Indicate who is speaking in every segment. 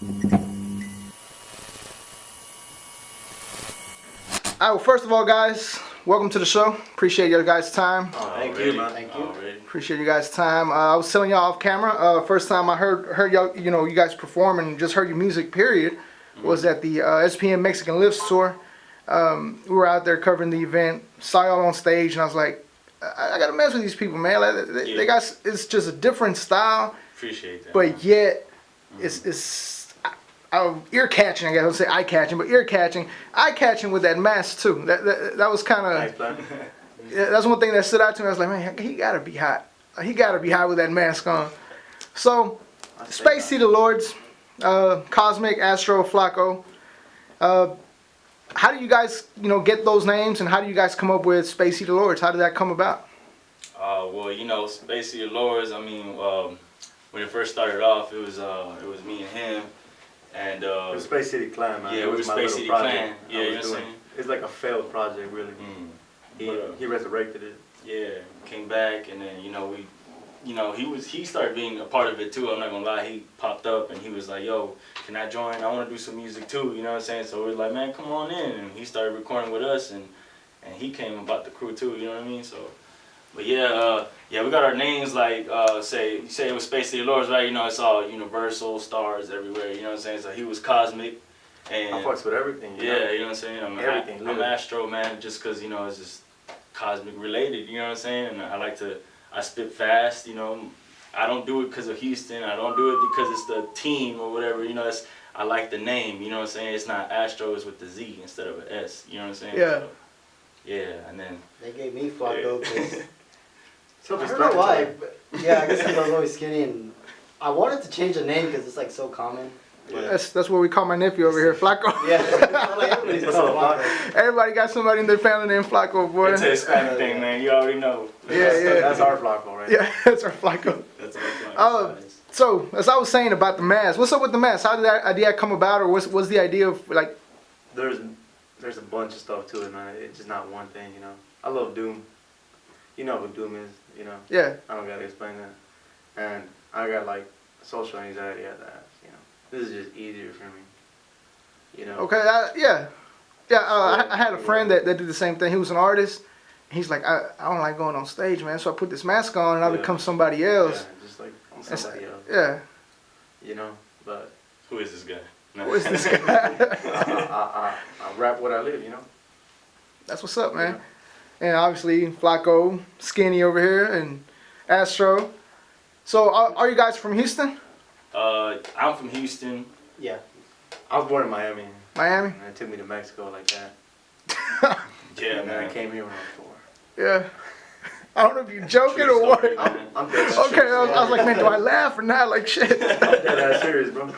Speaker 1: Well, first of all, guys, welcome to the show. Appreciate your guys' time.
Speaker 2: Oh, thank you, man.
Speaker 3: Thank you.
Speaker 1: Appreciate you guys' time. I was telling y'all off camera. First time I heard y'all, you guys perform and just heard your music. Period, was at the SPM Mexican Lifts tour. We were out there covering the event. Saw y'all on stage, and I was like, I gotta mess with these people, man. Like, they got, it's just a different style.
Speaker 2: Appreciate that.
Speaker 1: But yet, it's ear catching. I guess I'll say eye catching, but ear catching, eye catching with that mask too. That was kind of. That's one thing that stood out to me. I was like, man, he gotta be hot. He gotta be hot with that mask on. So, Space City Lordz, Cozmic, Astro, Flacco. How do you guys, get those names, and how do you guys come up with Space City Lordz? How did that come about?
Speaker 2: Well, Space City Lordz. I mean, when it first started off, it was me and him, and
Speaker 3: it was Space City Clan, man.
Speaker 2: Yeah, it was
Speaker 3: my
Speaker 2: Space
Speaker 3: little
Speaker 2: City
Speaker 3: project
Speaker 2: Clan. Yeah, you know what I'm saying?
Speaker 3: It's like a failed project, really. He resurrected it.
Speaker 2: Yeah, came back, and then he started being a part of it too. I'm not gonna lie, he popped up and he was like, "Yo, can I join? I want to do some music too." You know what I'm saying? So we were like, "Man, come on in," and he started recording with us, and he came about the crew too. You know what I mean? So, but yeah, we got our names like you say it was Space City Lords, right? It's all Universal stars everywhere. You know what I'm saying? So he was Cozmic, and
Speaker 3: I fucks with everything.
Speaker 2: Yeah, you know what I'm saying? I'm Astro, man, just because it's just Cosmic related. You know what I'm saying? And I spit fast. I don't do it because of Houston. I don't do it because it's the team or whatever. I like the name. You know what I'm saying? It's not Astro, it's with the Z instead of an S. You know what I'm saying?
Speaker 1: Yeah.
Speaker 2: So, yeah, and then
Speaker 4: they gave me Flacco because
Speaker 3: I
Speaker 4: don't know why. But yeah, I guess because I was always skinny, and I wanted to change the name because it's like so common.
Speaker 2: Yeah.
Speaker 1: That's what we call my nephew over here, Flacco.
Speaker 4: Yeah, like everybody's called Flacco.
Speaker 1: Everybody got somebody in their family named Flacco, boy.
Speaker 2: It's a Hispanic thing, man. You already know.
Speaker 1: Yeah.
Speaker 3: That's our Flacco, right?
Speaker 1: Yeah, that's our Flacco.
Speaker 2: That's our Flacco.
Speaker 1: So, as I was saying about the mask, what's up with the mask? How did that idea come about, or what's the idea of, like...
Speaker 3: There's a bunch of stuff to it, man. It's just not one thing, I love Doom. You know who Doom is,
Speaker 1: Yeah.
Speaker 3: I don't gotta explain that. And I got, like, social anxiety at that, This is just easier for me,
Speaker 1: Okay, yeah. I had a friend that did the same thing. He was an artist. He's like, I don't like going on stage, man. So I put this mask on and I become somebody else.
Speaker 3: Yeah, just like I'm somebody else.
Speaker 1: Yeah.
Speaker 3: But
Speaker 2: Who is this guy? No.
Speaker 1: Who is this guy?
Speaker 3: I rap what I live,
Speaker 1: That's what's up, man. And obviously Flacco, Skinny over here, and Astro. So are you guys from Houston?
Speaker 2: I'm from Houston.
Speaker 4: Yeah.
Speaker 3: I was born in Miami.
Speaker 1: Miami?
Speaker 3: And it took me to Mexico like that.
Speaker 2: Yeah,
Speaker 3: And then
Speaker 2: man.
Speaker 3: I came here when I was 4.
Speaker 1: Yeah. I don't know if you're joking or what.
Speaker 3: I'm dead ass
Speaker 1: Okay,
Speaker 3: serious.
Speaker 1: I was like, man, do I laugh or not? Like, shit.
Speaker 3: I'm dead ass serious, bro.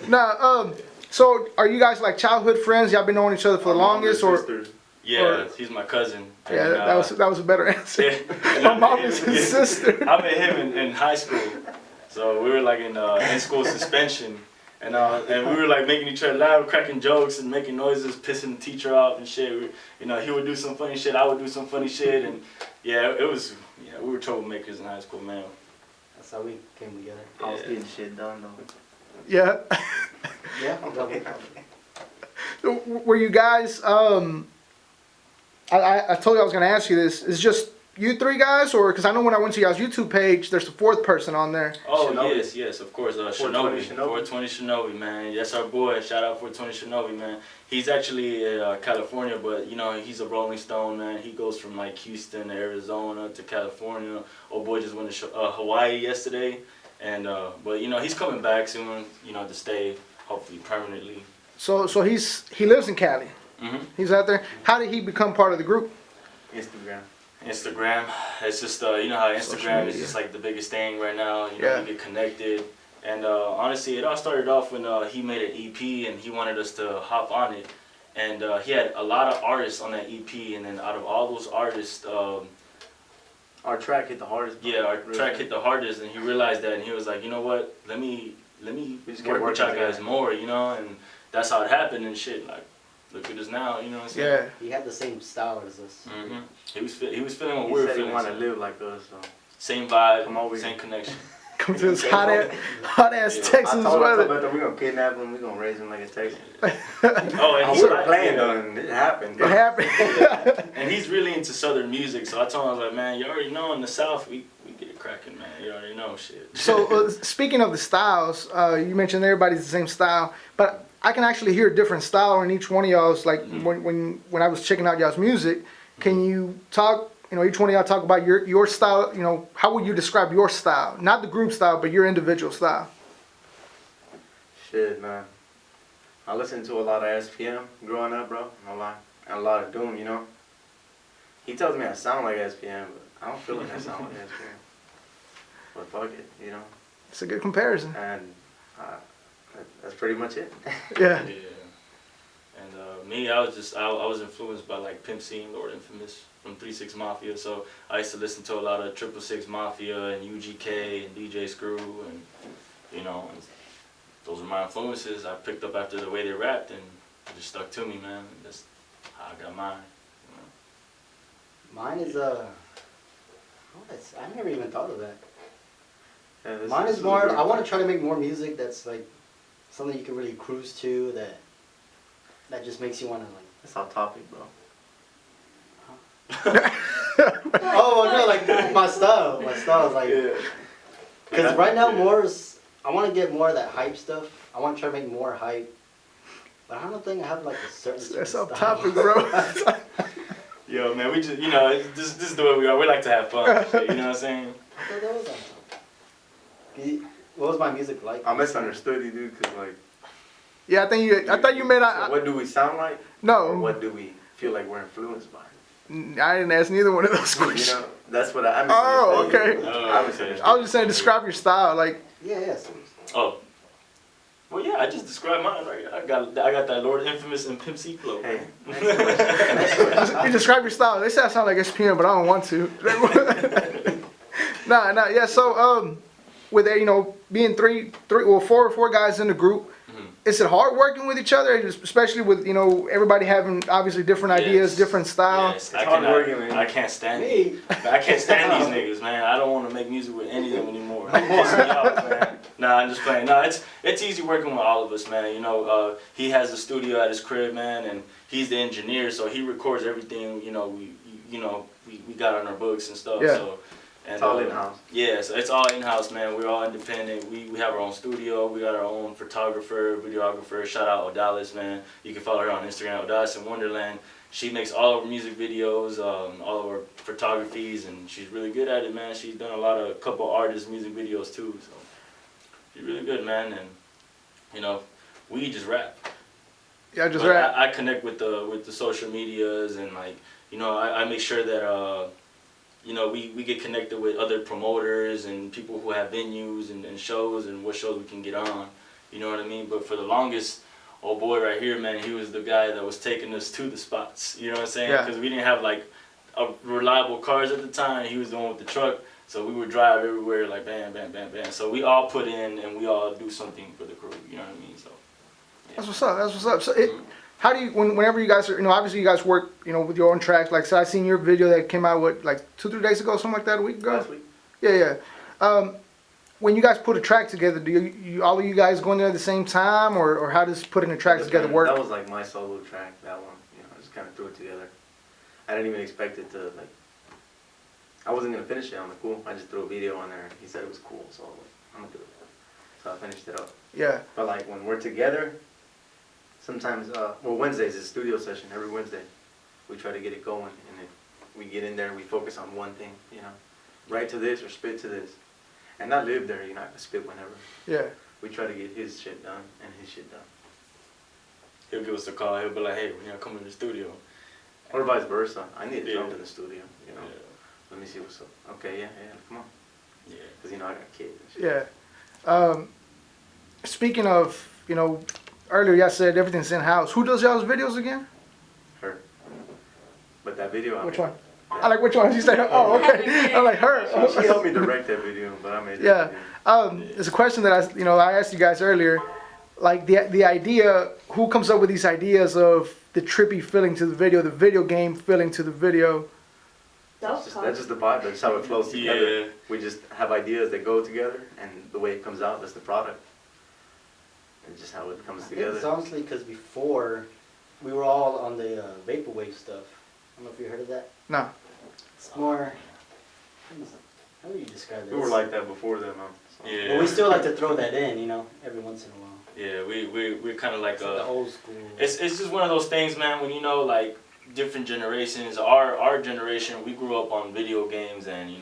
Speaker 1: Nah, so are you guys like childhood friends? Y'all been knowing each other for the longest, or?
Speaker 3: Sisters.
Speaker 2: Yeah, he's my cousin.
Speaker 1: Yeah,
Speaker 2: And,
Speaker 1: that was a better answer.
Speaker 2: Yeah.
Speaker 1: My mom is his sister.
Speaker 2: I met him in high school, so we were like in school suspension, and we were like making each other laugh, cracking jokes and making noises, pissing the teacher off and shit. He would do some funny shit, I would do some funny shit, and we were troublemakers in high school, man.
Speaker 4: That's how we came together.
Speaker 3: I was getting shit done, though.
Speaker 1: Yeah.
Speaker 4: Yeah.
Speaker 1: Were you guys? I told you I was gonna ask you this. Is just you three guys, or because I know when I went to y'all's YouTube page, there's a fourth person on there.
Speaker 2: Oh,
Speaker 3: Shinobi.
Speaker 2: yes, of course.
Speaker 3: 420
Speaker 2: Shinobi. 420 Shinobi, man. That's our boy. Shout out 420 Shinobi, man. He's actually in California, but, he's a Rolling Stone, man. He goes from, like, Houston to Arizona to California. Old boy just went to Hawaii yesterday. And, but, he's coming back soon, to stay, hopefully, permanently.
Speaker 1: So he lives in Cali.
Speaker 2: Mm-hmm.
Speaker 1: He's out there. How did he become part of the group?
Speaker 2: Instagram. It's just, you know how Instagram is just like the biggest thing right now. You get connected. And honestly, it all started off when he made an EP and he wanted us to hop on it. And he had a lot of artists on that EP. And then out of all those artists,
Speaker 3: our track hit the hardest.
Speaker 2: Yeah, our track hit the hardest. And he realized that. And he was like, you know what? Let me work with y'all guys more, And that's how it happened and shit. Like, look at us now, you know what I'm saying?
Speaker 1: Yeah.
Speaker 4: He had the same style as us.
Speaker 2: Mm-hmm. He was feeling what we were feeling.
Speaker 3: He want to live like us, so.
Speaker 2: Same vibe, same connection.
Speaker 1: Come to this hot ass
Speaker 2: Yeah.
Speaker 1: Texas
Speaker 3: I told
Speaker 1: weather.
Speaker 3: him, we're gonna kidnap him. We're gonna raise him like a Texan.
Speaker 2: Oh, and
Speaker 3: I
Speaker 2: he's
Speaker 3: wasn't playing though, and it happened.
Speaker 1: It happened.
Speaker 2: And he's really into Southern music, so I told him, I was like, man, you already know in the South we get it cracking, man. You already know shit.
Speaker 1: So speaking of the styles, you mentioned everybody's the same style, but I can actually hear a different style in each one of y'all's. Like when I was checking out y'all's music, can you talk? You know, each one of y'all talk about your style. You know, how would you describe your style? Not the group style, but your individual style.
Speaker 3: Shit, man. I listened to a lot of SPM growing up, bro. No lie. And a lot of Doom, you know. He tells me I sound like SPM, but I don't feel like I sound like SPM. But fuck it, you know.
Speaker 1: It's a good comparison.
Speaker 3: And that's pretty much it.
Speaker 1: Yeah.
Speaker 2: Yeah. And me, I was influenced by like Pimp C and Lord Infamous from 3-6 Mafia. So I used to listen to a lot of 666 Mafia and UGK and DJ Screw, and you know, and those are my influences. I picked up after the way they rapped, and it just stuck to me, man. And that's how I got mine. You know?
Speaker 4: Mine is I never even thought of that.
Speaker 3: Yeah,
Speaker 4: Mine is more. I want to try to make more music that's like something you can really cruise to. That just makes you want to like.
Speaker 3: That's off topic, bro.
Speaker 4: Oh no, like my style. My style is like. Because right now I want to get more of that hype stuff. I want to try to make more hype. But I don't think I have like a certain.
Speaker 1: That's
Speaker 4: style.
Speaker 1: off topic, bro.
Speaker 2: Yo, man, we just, you know, this is the way we are. We like to have fun. And shit, you know what I'm saying?
Speaker 4: I thought that was on topic. What was my music like?
Speaker 3: I misunderstood you, dude, because like.
Speaker 1: Yeah, I thought you meant
Speaker 3: So what do we sound like? Or
Speaker 1: no.
Speaker 3: what do we feel like we're influenced by?
Speaker 1: I didn't ask neither one of those questions.
Speaker 3: You know, that's what I
Speaker 1: Oh,
Speaker 3: misunderstood.
Speaker 1: okay.
Speaker 2: Oh,
Speaker 3: I
Speaker 2: okay.
Speaker 3: misunderstood.
Speaker 1: I was just saying, describe your style. Like,
Speaker 4: Yeah. So,
Speaker 2: Oh. Well, yeah, I just described mine right. I got that Lord Infamous and Pimp C flow.
Speaker 3: Hey, next question.
Speaker 1: you describe your style. They say I sound like SPM, but I don't want to. Nah. Yeah. So, with you know, being four guys in the group, is it hard working with each other, especially with, you know, everybody having obviously different ideas,
Speaker 2: Yes.
Speaker 1: different style?
Speaker 2: Yes,
Speaker 3: It's hard working, man.
Speaker 2: I can't stand
Speaker 4: Me.
Speaker 2: I can't stand these niggas, man. I don't want to make music with any of them anymore. They piss me off, man. Nah, I'm just playing. No, it's easy working with all of us, man. You know, he has a studio at his crib, man, and he's the engineer, so he records everything. You know, we got on our books and stuff.
Speaker 1: Yeah.
Speaker 2: So. And,
Speaker 3: It's all in-house.
Speaker 2: Yeah, so it's all in-house, man. We're all independent. We have our own studio. We got our own photographer, videographer. Shout out Odalis, man. You can follow her on Instagram, Odalis in Wonderland. She makes all of our music videos, all of our photographies, and she's really good at it, man. She's done a couple artists' music videos too, so she's really good, man. And you know, we just rap.
Speaker 1: Yeah, just
Speaker 2: But
Speaker 1: rap.
Speaker 2: I connect with the social medias, and like, you know, I make sure that you know, we get connected with other promoters and people who have venues and shows and what shows we can get on. You know what I mean? But for the longest, old boy right here, man, he was the guy that was taking us to the spots. You know what I'm saying?
Speaker 1: Yeah.
Speaker 2: Because we didn't have like reliable cars at the time. He was the one with the truck. So we would drive everywhere like bam, bam, bam, bam. So we all put in and we all do something for the crew. You know what I mean? So. Yeah.
Speaker 1: That's what's up. So how do you, whenever you guys are, you know, obviously you guys work, you know, with your own tracks. Like, so I seen your video that came out, what, like 2-3 days ago, something like that, a week ago?
Speaker 3: Last week.
Speaker 1: Yeah. When you guys put a track together, do you all of you guys go in there at the same time, or how does putting a track together work?
Speaker 3: That was like my solo track, that one. You know, I just kind of threw it together. I didn't even expect it to, like, I wasn't going to finish it. I'm like, cool. I just threw a video on there. He said it was cool, so I was like, I'm going to do it. So I finished it up.
Speaker 1: Yeah.
Speaker 3: But like when we're together, sometimes, Wednesdays is a studio session, every Wednesday. We try to get it going, and then we get in there and we focus on one thing, you know. Write to this or spit to this. And not live there, you're not going to spit whenever.
Speaker 1: Yeah.
Speaker 3: We try to get his shit done and his shit done.
Speaker 2: He'll give us a call. He'll be like, hey, when y'all come in the studio.
Speaker 3: Or vice versa. I need to
Speaker 2: Yeah.
Speaker 3: jump in the studio, you know.
Speaker 2: Yeah.
Speaker 3: Let me see what's up. Okay, yeah, come on.
Speaker 2: Yeah.
Speaker 3: Because, you know, I got kids and shit.
Speaker 1: Yeah. Speaking of, you know, earlier y'all said everything's in-house. Who does y'all's videos again?
Speaker 3: Her. But that video, I
Speaker 1: Which
Speaker 3: made.
Speaker 1: one? I like which one? You say, oh, okay. I'm like, her.
Speaker 3: She helped me direct that video, but I made it.
Speaker 1: Yeah. It's a question that I asked you guys earlier. Like the idea, who comes up with these ideas of the trippy feeling to the video game feeling to the video?
Speaker 3: That's just the vibe. That's how it flows together.
Speaker 2: Yeah.
Speaker 3: We just have ideas that go together, and the way it comes out, that's the product. It's just how it comes together.
Speaker 4: It's honestly because before, we were all on the vaporwave stuff. I don't know if you heard of that.
Speaker 1: No.
Speaker 4: It's more. How would you describe this?
Speaker 3: We were like that before them, huh? So.
Speaker 2: Yeah.
Speaker 4: But we still like to throw that in, you know, every once in a while.
Speaker 2: Yeah, we're kind of like
Speaker 4: It's like the old school.
Speaker 2: It's just one of those things, man. When you know, like different generations. Our generation, we grew up on video games and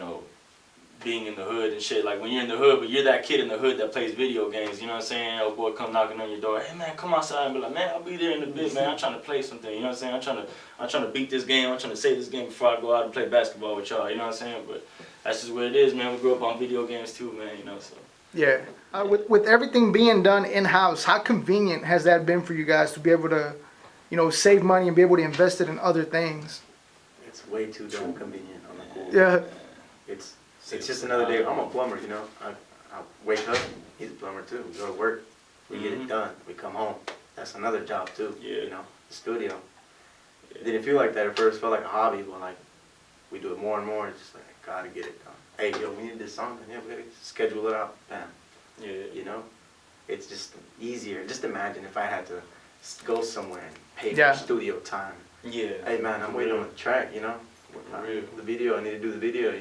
Speaker 2: being in the hood and shit. Like when you're in the hood, but you're that kid in the hood that plays video games. You know what I'm saying? Oh boy, come knocking on your door. Hey man, come outside and be like, man, I'll be there in a bit, man. I'm trying to play something. You know what I'm saying? I'm trying to beat this game. I'm trying to save this game before I go out and play basketball with y'all. You know what I'm saying? But that's just what it is, man. We grew up on video games too, man. So.
Speaker 1: Yeah. With everything being done in-house, how convenient has that been for you guys to be able to, save money and be able to invest it in other things?
Speaker 3: It's way too damn convenient on the cool.
Speaker 1: Yeah.
Speaker 3: It's just another day. I'm a plumber, I wake up, he's a plumber too. We go to work, we get it done. We come home. That's another job too.
Speaker 2: Yeah.
Speaker 3: The studio. It didn't feel like that at first. It felt like a hobby, but like we do it more and more. It's just like I gotta get it done. Hey, yo, we need this song. Yeah, we gotta schedule it out. Bam.
Speaker 2: Yeah.
Speaker 3: It's just easier. Just imagine if I had to go somewhere and pay
Speaker 1: Yeah.
Speaker 3: for studio time.
Speaker 2: Yeah.
Speaker 3: Hey man, I'm waiting on the track.
Speaker 2: Real.
Speaker 3: The video. I need to do the video.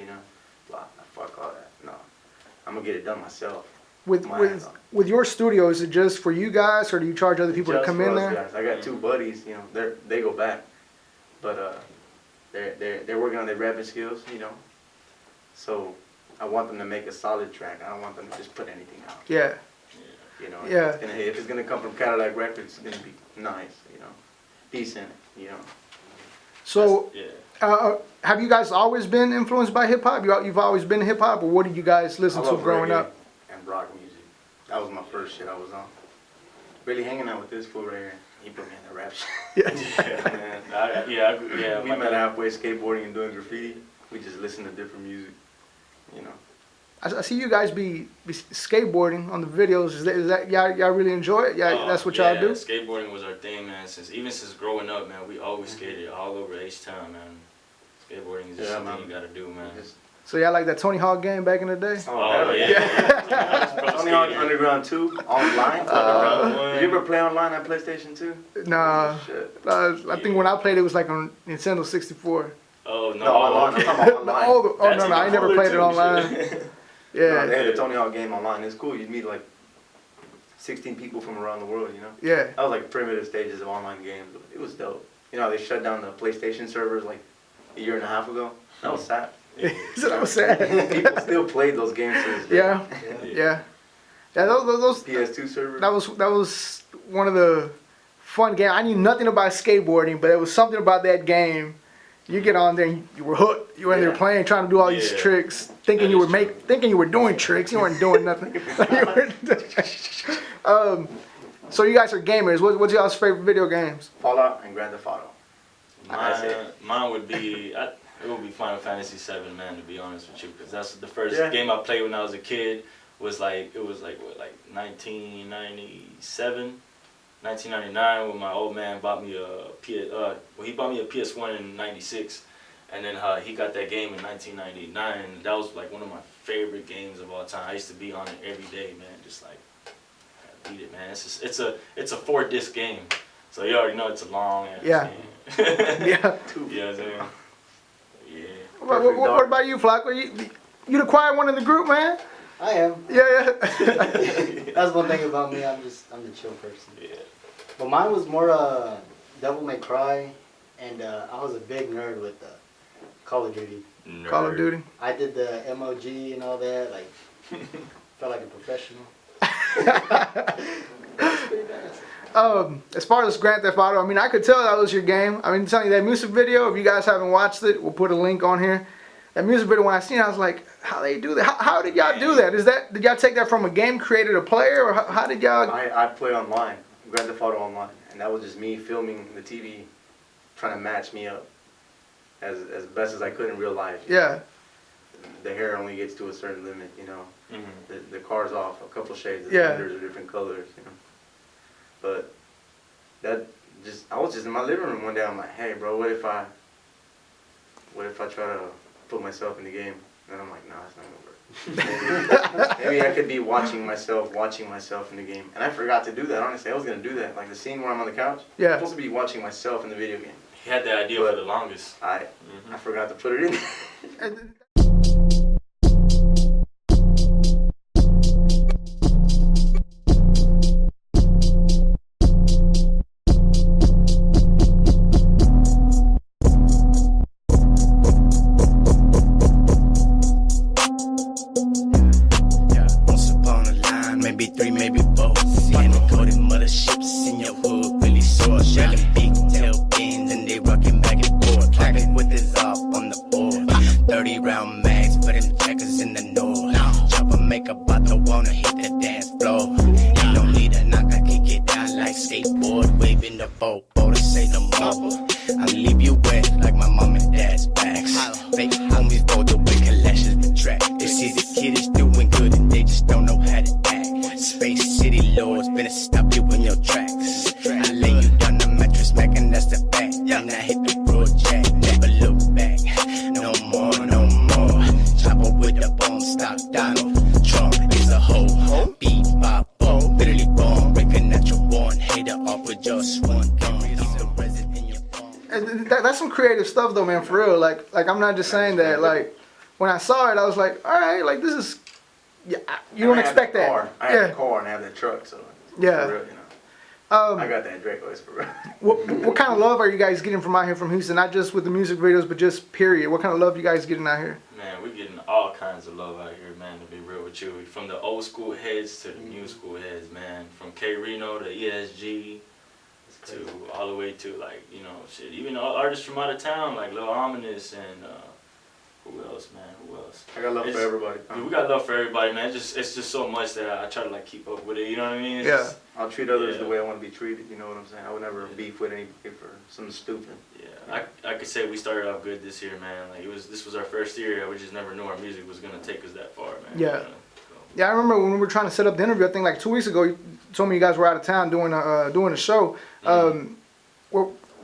Speaker 3: Blah. Fuck all that. No, I'm gonna get it done myself.
Speaker 1: With your studio, is it just for you guys, or do you charge other people to
Speaker 3: Just
Speaker 1: come
Speaker 3: for
Speaker 1: in
Speaker 3: us
Speaker 1: there?
Speaker 3: guys. I got two buddies. They go back, but they're working on their rapping skills. So I want them to make a solid track. I don't want them to just put anything out.
Speaker 1: Yeah. Yeah.
Speaker 3: If it's gonna come from Cadillac Records, it's gonna be nice. Decent.
Speaker 1: So,
Speaker 2: Yeah.
Speaker 1: have you guys always been influenced by hip hop? You've always been hip hop, or what did you guys listen
Speaker 3: I
Speaker 1: to
Speaker 3: love
Speaker 1: growing
Speaker 3: reggae
Speaker 1: up?
Speaker 3: and rock music. That was my first shit I was on. Really hanging out with this fool right here. He put me in the rap shit.
Speaker 1: Yeah.
Speaker 2: Yeah.
Speaker 3: We met halfway skateboarding and doing graffiti. We just listened to different music.
Speaker 1: I see you guys be skateboarding on the videos. Is that y'all really enjoy it? Yeah, that's what y'all do.
Speaker 2: Skateboarding was our thing, man. Since growing up, man, we always skated all over H-Town, man. Skateboarding is just something you gotta do, man.
Speaker 1: So y'all like that Tony Hawk game back in the day?
Speaker 3: Oh yeah. Tony Hawk Underground 2 online. Did you ever play online on PlayStation 2?
Speaker 1: Nah.
Speaker 3: Shit.
Speaker 1: I think when I played it was like on Nintendo 64.
Speaker 2: Oh no.
Speaker 3: No, online. I'm talking about online.
Speaker 1: No, I never played it online.
Speaker 3: No,
Speaker 1: Yeah.
Speaker 3: they had the Tony Hawk game online. It's cool. You'd meet like 16 people from around the world,
Speaker 1: Yeah.
Speaker 3: That was like primitive stages of online games. It was dope. They shut down the PlayStation servers like a year and a half ago. That was sad.
Speaker 1: So that was sad.
Speaker 3: People still played those games to this day.
Speaker 1: Yeah. Those
Speaker 3: PS2 servers.
Speaker 1: that was one of the fun games. I knew nothing about skateboarding, but it was something about that game. You get on there and you were hooked. You were in there playing, trying to do all these tricks, thinking you were doing tricks. You weren't doing nothing. So you guys are gamers. What's y'all's favorite video games?
Speaker 3: Fallout and Grand Theft Auto.
Speaker 2: Mine would be it would be Final Fantasy VII, man. To be honest with you, because that's the first game I played when I was a kid. It was like 1997. 1999 when my old man bought me he bought me a PS1 in '96, and then he got that game in 1999, and that was like one of my favorite games of all time. I used to be on it every day, man, just like beat it, man. It's a 4-disc game, so you already know it's a long ass game.
Speaker 1: Yeah.
Speaker 2: Yeah.
Speaker 1: What about you, Flacco? You the quiet one in the group, man?
Speaker 4: I am.
Speaker 1: Yeah.
Speaker 4: That's one thing about me. I'm the chill person.
Speaker 2: Yeah.
Speaker 4: But mine was more Devil May Cry, and I was a big nerd with Call of Duty.
Speaker 2: Nerd.
Speaker 1: Call of Duty.
Speaker 4: I did the MOG and all that. Like, felt like a professional. That's pretty bad.
Speaker 1: As far as Grand Theft Auto, I mean, I could tell that was your game. I mean, telling you that music video, if you guys haven't watched it, we'll put a link on here. That music video, when I seen it, I was like, how they do that? How did y'all do that? Did y'all take that from a game created a player, or how did y'all?
Speaker 3: I play online, Grand Theft Auto online, and that was just me filming the TV, trying to match me up as best as I could in real life.
Speaker 1: Yeah.
Speaker 3: The hair only gets to a certain limit, The car's off a couple shades. The fenders are different colors, But I was just in my living room one day. I'm like, hey, bro, what if I try to put myself in the game. And I'm like, nah, it's not gonna work. Maybe I could be watching myself in the game. And I forgot to do that, honestly. I was gonna do that. Like the scene where I'm on the couch.
Speaker 1: Yeah.
Speaker 3: I'm supposed to be watching myself in the video game.
Speaker 2: He had the idea for the longest.
Speaker 3: I forgot to put it in.
Speaker 1: And
Speaker 5: Once upon a line, maybe three, maybe four. And they coded motherships in your hood, really sore. Shining big tail fins and they rocking back and forth. Clapping with his off on the board. 30 round mags for them jackers in the north. Chopper make about to wanna hit the dance floor. You don't need a knock, I kick it down like skateboard. Waving the boat, to say no more. I leave you wet like my mom and dad's backs. Fake homies fold the way collections the track. They see the kid is doing good and they just don't know how to act. Space City Lordz finna stop you in your tracks. I lay you down the mattress, Mac, and that's the fact. And I hit the road jack, never look back. No more, no more. Chopper with the bomb, stop Donald Trump is a hoe. Beat by bone, literally born, breaking at your born. Hater off with just one gun. He's a resident in your phone.
Speaker 1: And that's some creative stuff though, man, for real. Like I'm not just saying that. Like when I saw it, I was like, all right, like this is, yeah, you don't expect that.
Speaker 3: I have the car and I have the truck, so
Speaker 1: Yeah.
Speaker 3: for real, you know. I got that Draco, it's for real.
Speaker 1: What kind of love are you guys getting from out here from Houston? Not just with the music videos, but just period. What kind of love you guys getting out here?
Speaker 2: Man, we're getting all kinds of love out here, man, to be real with you. From the old school heads to the new school heads, man. From K Reno to ESG to all the way to, like, you know, shit. Even artists from out of town, like Lil Ominous and who else, man? Who else?
Speaker 3: I got love for everybody.
Speaker 2: Yeah, we got love for everybody, man. It's just so much that I try to like keep up with it. You know what I mean? It's
Speaker 1: Yeah.
Speaker 2: just-
Speaker 3: I'll treat others the way I want to be treated, you know what I'm saying? I would never beef with anybody for something stupid.
Speaker 2: Yeah, I could say we started off good this year, man. Like this was our first year. We just never knew our music was gonna take us that far, man.
Speaker 1: Yeah.
Speaker 2: You know, so.
Speaker 1: Yeah, I remember when we were trying to set up the interview. I think like 2 weeks ago, you told me you guys were out of town doing a show.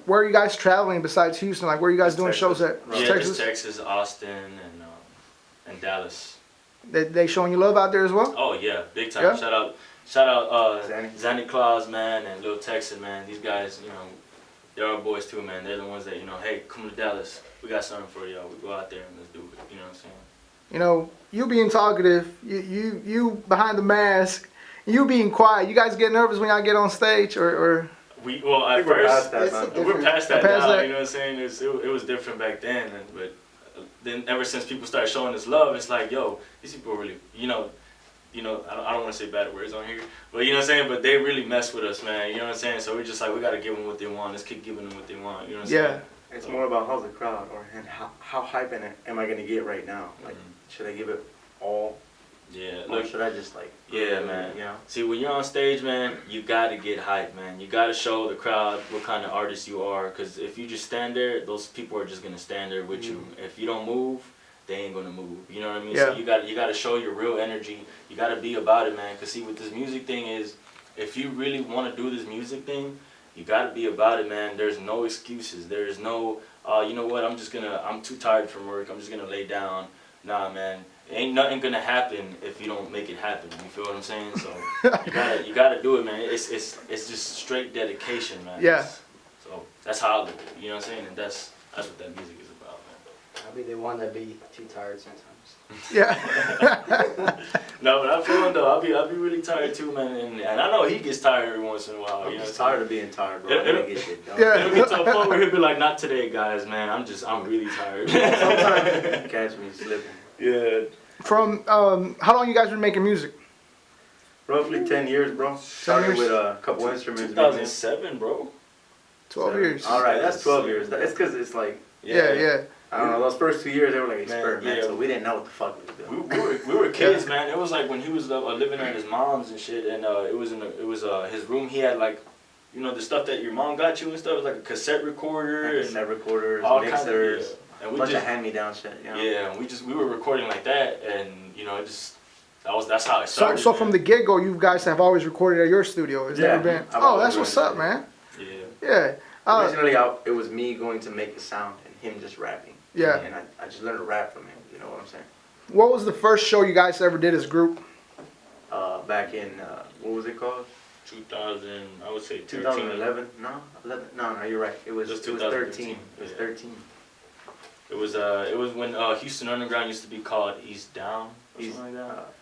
Speaker 1: Where are you guys traveling besides Houston? Like where are you guys doing
Speaker 3: Texas.
Speaker 1: shows at?
Speaker 2: Yeah,
Speaker 1: Texas.
Speaker 2: just Texas, Austin, and Dallas.
Speaker 1: They showing you love out there as well?
Speaker 2: Oh yeah, big time.
Speaker 1: Yeah?
Speaker 2: Shout out
Speaker 3: Zanny.
Speaker 2: Zanny Claus, man, and Lil Texan, man. These guys, you know, they're our boys too, man. They're the ones that, you know, hey, come to Dallas. We got something for y'all. We go out there and let's do it. You know what I'm saying?
Speaker 1: You know, you being talkative, you behind the mask, you being quiet. You guys get nervous when y'all get on stage, or
Speaker 2: At
Speaker 3: We're past
Speaker 2: first
Speaker 3: that,
Speaker 4: It's
Speaker 3: man.
Speaker 4: a
Speaker 2: we're past that
Speaker 1: Past
Speaker 2: now.
Speaker 1: that.
Speaker 2: You know what I'm saying? It was different back then, but then ever since people started showing us love, it's like, yo, these people really, you know, I don't want to say bad words on here, but you know what I'm saying? But they really mess with us, man. You know what I'm saying? So we're just like, we gotta give them what they want. Let's keep giving them what they want. You know what I'm
Speaker 1: Yeah.
Speaker 2: saying?
Speaker 3: It's more about how's the crowd, and how hype am I gonna get right now? Like, should I give it all,
Speaker 2: Yeah.
Speaker 3: or
Speaker 2: Look,
Speaker 3: should I just like?
Speaker 2: yeah, man.
Speaker 3: You know.
Speaker 2: See, when you're on stage, man, you gotta get hype, man. You gotta show the crowd what kind of artist you are. Cause if you just stand there, those people are just gonna stand there with you. If you don't move, they ain't gonna move. You know what I mean?
Speaker 1: Yeah.
Speaker 2: So you gotta show your real energy. You gotta be about it, man. Cause see, with this music thing is, if you really want to do this music thing, you gotta be about it, man. There's no excuses. There's no, you know what? I'm too tired from work. I'm just gonna lay down. Nah, man. Ain't nothing gonna happen if you don't make it happen. You feel what I'm saying? So you gotta do it, man. It's just straight dedication, man.
Speaker 1: Yeah.
Speaker 2: So that's how I look at it. You know what I'm saying? And that's what that music is about, man.
Speaker 4: I'll be the one that be too tired sometimes.
Speaker 1: yeah.
Speaker 2: No, but I feel him though. I'll be really tired too, man. And I know he gets tired every once in a while.
Speaker 3: I'm
Speaker 2: You know
Speaker 3: just
Speaker 2: what I'm
Speaker 3: tired of being tired, bro. I
Speaker 2: It'll-
Speaker 3: gotta get shit done.
Speaker 1: Yeah.
Speaker 2: It'll get to a point where he'll be like, not today, guys, man. I'm really tired.
Speaker 3: Sometimes you catch me slipping.
Speaker 2: Yeah.
Speaker 1: From how long you guys been making music?
Speaker 3: Roughly 10 years, bro. Started
Speaker 1: years?
Speaker 3: with a couple instruments.
Speaker 2: 2007, bro.
Speaker 1: 12 years.
Speaker 3: All right, that's 12 years. It's because it's like,
Speaker 1: Yeah.
Speaker 3: I don't know, those first 2 years, they were like experimental.
Speaker 2: yeah.
Speaker 3: We didn't know what the fuck we were doing.
Speaker 2: We were kids, man. It was like when he was living at his mom's and shit, and it was his room. He had like, you know, the stuff that your mom got you and stuff. It was like a cassette recorder and
Speaker 3: Cassette recorders,
Speaker 2: all kinds
Speaker 3: mixers,
Speaker 2: of, and
Speaker 3: a
Speaker 2: we
Speaker 3: bunch
Speaker 2: just
Speaker 3: of hand-me-down shit, you know?
Speaker 2: yeah, and we were recording like that, and you know, that's how it
Speaker 1: So
Speaker 2: started.
Speaker 1: so from the get-go, you guys have always recorded at your studio. It's never been.
Speaker 3: I've
Speaker 1: Oh,
Speaker 3: always
Speaker 1: that's what's
Speaker 3: recorded.
Speaker 1: up, man.
Speaker 2: yeah.
Speaker 1: Yeah.
Speaker 3: Originally, it was me going to make a sound and him just rapping.
Speaker 1: Yeah.
Speaker 3: And I just learned to rap from him. You know what I'm saying?
Speaker 1: What was the first show you guys ever did as a group?
Speaker 3: Back in what was it called?
Speaker 2: 2000, I would say 13.
Speaker 3: 2011? No, 11. No, you're right. It was 13.
Speaker 2: 2013.
Speaker 3: It was 13.
Speaker 2: It was when Houston Underground used to be called East Down or something like that.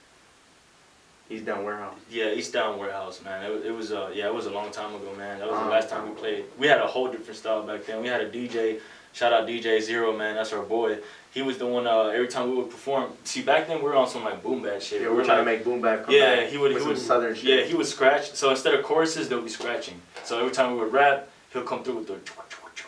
Speaker 3: East Down Warehouse.
Speaker 2: Yeah, East Down Warehouse, man. It was a long time ago, man. That was the last time we played. We had a whole different style back then. We had a DJ, shout out DJ Zero, man. That's our boy. He was the one. Every time we would perform, see, back then we were on some like boom bap shit.
Speaker 3: Yeah, we were trying to make boom bap come
Speaker 2: Yeah,
Speaker 3: back
Speaker 2: he would
Speaker 3: some southern shit.
Speaker 2: Yeah, he would scratch. So instead of choruses, they would be scratching. So every time we would rap, he'll come through with the,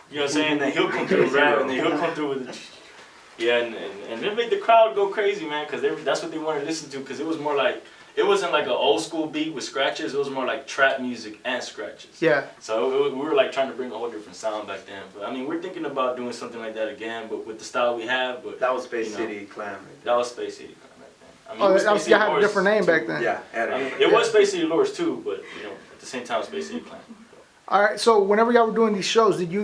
Speaker 2: you know what I'm saying? Then he'll come through with rap, and then he'll come through with the. Yeah, and it made the crowd go crazy, man, because that's what they wanted to listen to, because it was more like, it wasn't like an old school beat with scratches, it was more like trap music and scratches.
Speaker 1: Yeah.
Speaker 2: So we were like trying to bring a whole different sound back then. But I mean, we're thinking about doing something like that again, but with the style we have. But
Speaker 3: that was Space City Clan. Right?
Speaker 2: That was Space City Clan back then. I mean,
Speaker 1: that was, y'all had a different name back then.
Speaker 3: Yeah,
Speaker 2: it was Space City Lordz too, but at the same time, Space City Clan.
Speaker 1: All right, so whenever y'all were doing these shows, did you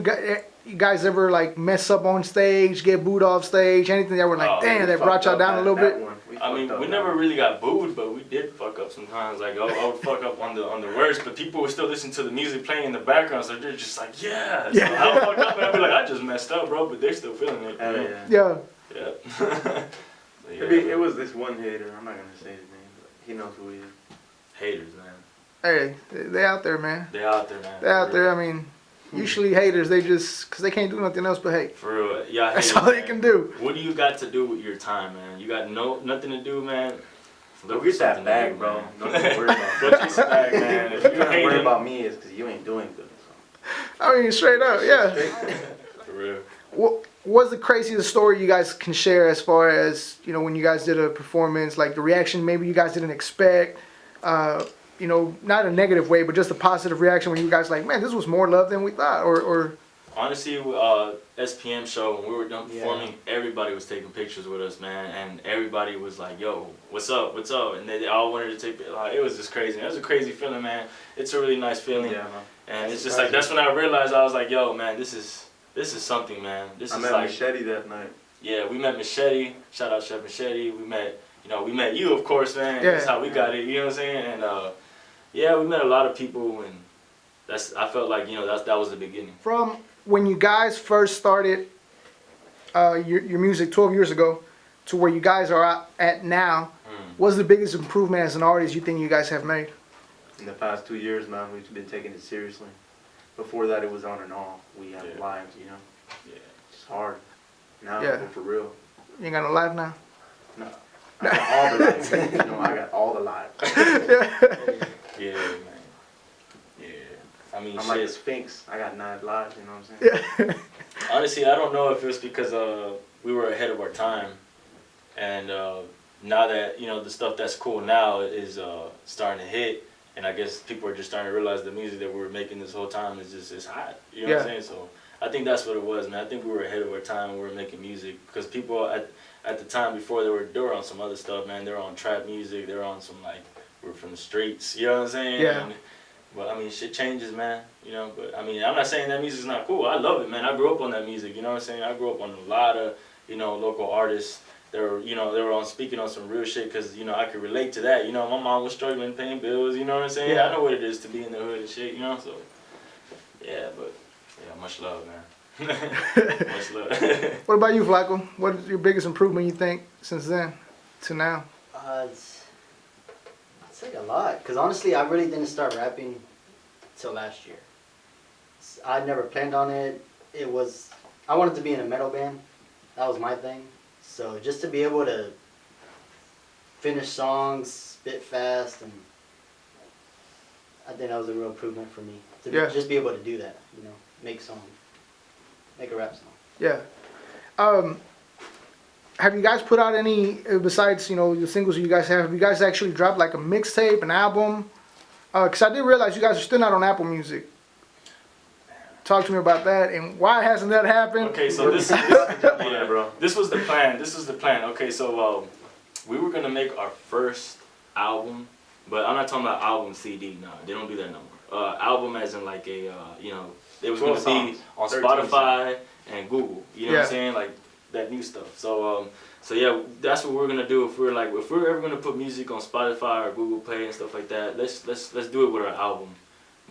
Speaker 1: guys ever like mess up on stage, get booed off stage, anything that were like, damn, that brought y'all down a little bit?
Speaker 2: I mean, we never really got booed, but we did fuck up sometimes. Like, I would fuck up on the words, but people would still listen to the music playing in the background, so they're just like, yeah. So I would fuck up and I'd be like, I just messed up, bro, but they're still feeling it.
Speaker 1: Yeah.
Speaker 3: It was this one hater. I'm not gonna say his name, but he knows who he is.
Speaker 2: Haters, man.
Speaker 1: Hey, they out there, man.
Speaker 2: They out there, man.
Speaker 1: They out there. I mean, usually haters, they just, because they can't do nothing else but hate.
Speaker 2: For real. Yeah,
Speaker 1: that's all they can do.
Speaker 2: What do you got to do with your time, man? You got nothing to do, man?
Speaker 3: Go get that bag, bro. Don't worry about
Speaker 2: Go chase the bag, man. If
Speaker 3: you're worried about me, it's because you ain't doing good. So.
Speaker 1: I mean, straight up, yeah.
Speaker 2: For real.
Speaker 1: What was the craziest story you guys can share as far as, when you guys did a performance, like the reaction maybe you guys didn't expect, not a negative way, but just a positive reaction when you guys like, man, this was more love than we thought, or
Speaker 2: honestly, SPM show, when we were done performing, everybody was taking pictures with us, man, and everybody was like, yo, what's up, and they all wanted to take, it was just crazy. It was a crazy feeling, man. It's a really nice feeling, man. And it's just like, that's when I realized, I was like, yo, man, this is something, man.
Speaker 3: I met Machete that night.
Speaker 2: Yeah, we met Machete, shout out Chef Machete, we met you, of course, man. That's how we got it, you know what I'm saying, and we met a lot of people, and I felt like, that was the beginning.
Speaker 1: From when you guys first started your music 12 years ago to where you guys are at now, what's the biggest improvement as an artist you think you guys have made?
Speaker 3: In the past 2 years, man, we've been taking it seriously. Before that, it was on and off. We had lives,
Speaker 2: Yeah.
Speaker 3: It's hard. Now, we're for real.
Speaker 1: You ain't got no life now?
Speaker 3: No. I got all the lives. I got all the lives.
Speaker 2: Yeah, man. Yeah. I mean,
Speaker 3: I'm like a sphinx. I got 9 lives, you know what I'm saying?
Speaker 2: Honestly, I don't know if it was because we were ahead of our time. And now that, the stuff that's cool now is starting to hit. And I guess people are just starting to realize the music that we were making this whole time is hot. You know what I'm saying? So I think that's what it was, man. I think we were ahead of our time. We were making music. Because people at the time before, they were on some other stuff, man. They were on trap music. They were on some, like, we were from the streets. You know what I'm saying?
Speaker 1: Yeah.
Speaker 2: But, I mean, shit changes, man. But, I mean, I'm not saying that music's not cool. I love it, man. I grew up on that music. You know what I'm saying? I grew up on a lot of, local artists. They were speaking on some real shit because, I could relate to that. My mom was struggling paying bills, you know what I'm saying? Yeah. I know what it is to be in the hood and shit, so. Yeah, but, much love, man. Much love.
Speaker 1: What about you, Flacco? What is your biggest improvement you think since then to now?
Speaker 4: I'd say a lot. Because honestly, I really didn't start rapping till last year. I never planned on it. I wanted to be in a metal band. That was my thing. So just to be able to finish songs, spit fast, and I think that was a real improvement for me. Just be able to do that, make a rap song.
Speaker 1: Yeah. Have you guys put out any, besides, the singles you guys have you guys actually dropped like a mixtape, an album? Because I did realize you guys are still not on Apple Music. Talk to me about that, and why hasn't that happened?
Speaker 2: Okay, so this was the plan. This was the plan. Okay, so we were gonna make our first album, but I'm not talking about album CD. No, they don't do that no more. Album as in like a it was gonna be on Spotify and Google. You know what I'm saying? Like that new stuff. So yeah, that's what we're gonna do. If we're ever gonna put music on Spotify or Google Play and stuff like that, let's do it with our album.